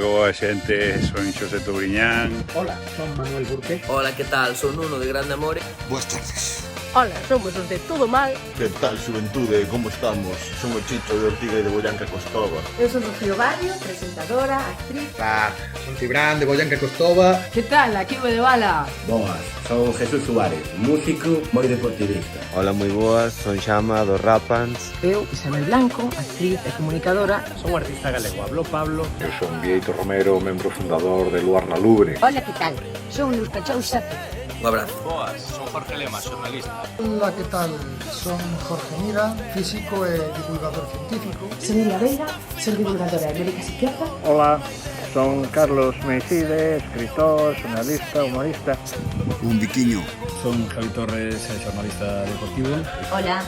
boa xente, son Xosé Touriñán. Hola, son Manuel Burque. Hola, que tal? Son Nuno de Grande Amore. Boas tardes. Hola, somos os de Todo Mal. Que tal, xuventude? Como estamos? Son o Chicho de Ortiga e de Boyanca Costova. Eu son Rocío Barrio, presentadora, actriz. Son Cibrán de Boyanca Costova. Que tal? Aquí o de Bala. Boas, son Jesús Suárez, músico moi deportivista. Hola, moi boas, son Xama dos Rapans. Eu, Isabel Blanco, actriz e comunicadora. Son artista galego, hablo Pablo. Eu son Vieito Romero, membro fundador de Luar na Lubre. Hola, que tal? Son Luz Pachousa. Un abrazo. Boas, son Jorge Lema, xornalista. Hola, que tal? Son Jorge Mira, físico e divulgador científico. Son Ila Veiga, son divulgadora de América Izquierda. Hola, son Carlos Meiside, escritor, xornalista, humorista. Un biquiño. Son Javi Torres, xornalista deportivo. Hola,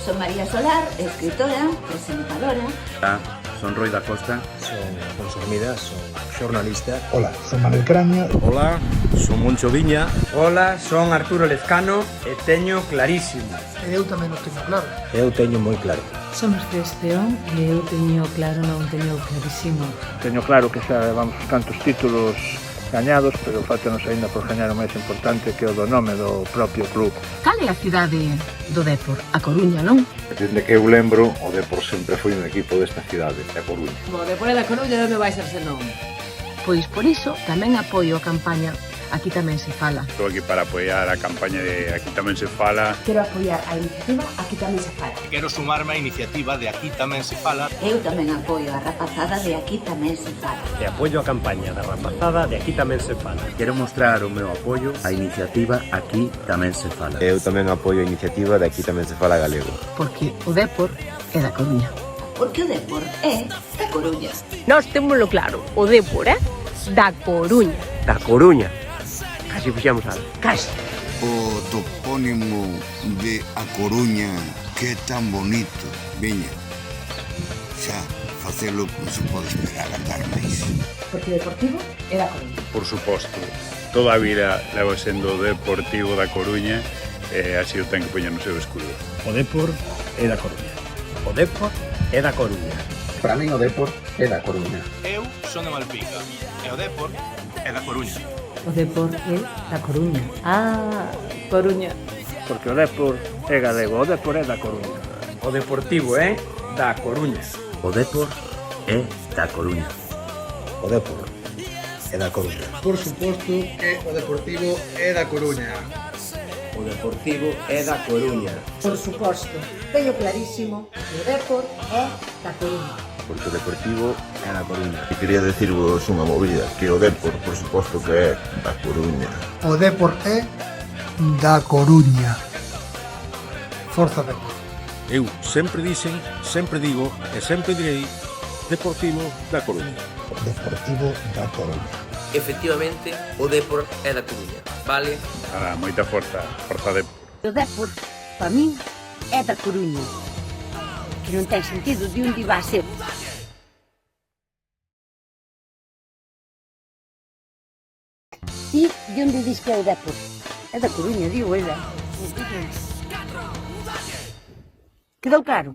son María Solar, escritora, presentadora. Hola, son Roy da Costa. Son Alfonso Hermida, son xornalista. Hola, son Manuel Crania. Hola, son Moncho Viña. Hola, son Arturo Lezcano e teño clarísimo. Eu tamén o teño claro. Eu teño moi claro. Son Mercedes Peón e eu teño claro, non teño clarísimo. Teño claro que xa levamos tantos títulos gañados, pero faltanos aínda por gañar o máis importante, que é o do nome do propio club. Cal é a cidade do Dépor? A Coruña, non? Desde que eu lembro, o Dépor sempre foi un equipo desta cidade, a Coruña. O Dépor é da Coruña, onde vai ser senón? Pois por iso tamén apoio a campaña Aquí tamén se fala. Estou aquí para apoiar a campaña de Aquí tamén se fala. Quero apoiar a iniciativa Aquí tamén se fala. Quero sumarme á iniciativa de Aquí tamén se fala. Eu tamén apoio a rapazada de Aquí tamén se fala. E apoio a campaña da rapazada de Aquí tamén se fala. Quero mostrar o meu apoio á iniciativa Aquí tamén se fala. Eu tamén apoio a iniciativa de Aquí tamén se fala galego. Porque o Dépor é da Coruña. Porque o Dépor é da Coruña. Nós témolo claro, o Dépor é da Coruña. Da Coruña. Casi fixamos algo. Casi. O topónimo de A Coruña, que é tan bonito. Veña, xa, facelo non se pode esperar a andar máis. Porque o Deportivo é da Coruña. Por suposto, toda a vida levo sendo Deportivo da Coruña e así o ten que poñer no seu escudo. O Dépor é da Coruña. O Dépor é da Coruña. Para min o Dépor é da Coruña. Eu son de Malpica e o Dépor é da Coruña. O Dépor é da Coruña. Ah, Coruña. Porque o Dépor é galego, o Dépor é da Coruña. O Deportivo é da Coruña. O Dépor é da Coruña. O Dépor é da Coruña. Por suposto que o Deportivo é da Coruña. O Deportivo é da Coruña. Por suposto, teño clarísimo que o Dépor é da Coruña. Porque o Deportivo é da Coruña. E quería decirvos unha movida, que o Dépor, por suposto que é da Coruña. O Dépor é da Coruña. Forza Dépor. Eu sempre dixen, sempre digo e sempre direi Deportivo da Coruña. Deportivo da Coruña. Efectivamente, o Dépor é da Coruña. Vale? Moita forza, forza Dépor. O Dépor, para min, é da Coruña. Que non ten sentido de onde vai ser. Ti, de onde dis que é o Dépor? É da Coruña, digo, ela. Quedou claro?